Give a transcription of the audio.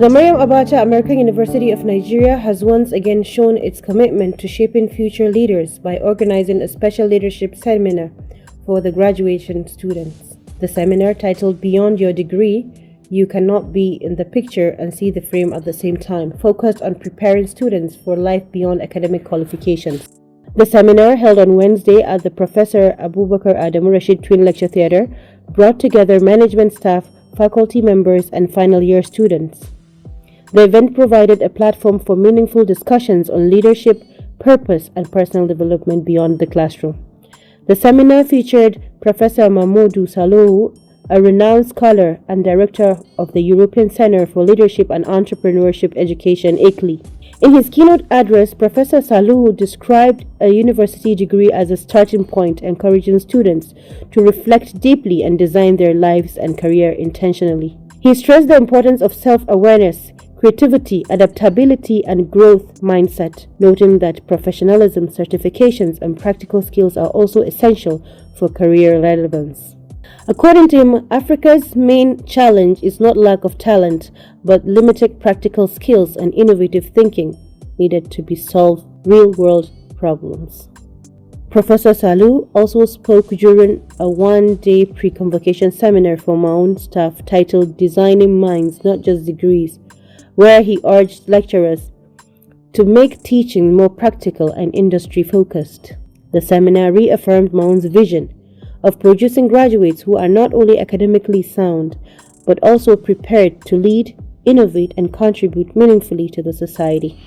The Maryam Abacha American University of Nigeria has once again shown its commitment to shaping future leaders by organizing a special leadership seminar for the graduation students. The seminar, titled Beyond Your Degree, You Cannot Be in the Picture and See the Frame at the Same Time, focused on preparing students for life beyond academic qualifications. The seminar, held on Wednesday at the Professor Abubakar Adamu Rasheed Twin Lecture Theatre, brought together management staff, faculty members, and final year students. The event provided a platform for meaningful discussions on leadership, purpose, and personal development beyond the classroom. The seminar featured Professor Mahamouda Salouhou, a renowned scholar and director of the European Center for Leadership and Entrepreneurship Education, ECLEE. In his keynote address, Professor Salouhou described a university degree as a starting point, encouraging students to reflect deeply and design their lives and career intentionally. He stressed the importance of self-awareness, creativity, adaptability, and growth mindset, noting that professionalism, certifications, and practical skills are also essential for career relevance. According to him, Africa's main challenge is not lack of talent, but limited practical skills and innovative thinking needed to solve real-world problems. Professor Salouhou also spoke during a one-day pre-convocation seminar for MAAUN staff titled Designing Minds, Not Just Degrees, where he urged lecturers to make teaching more practical and industry-focused. The seminar reaffirmed MAAUN's vision of producing graduates who are not only academically sound, but also prepared to lead, innovate, and contribute meaningfully to the society.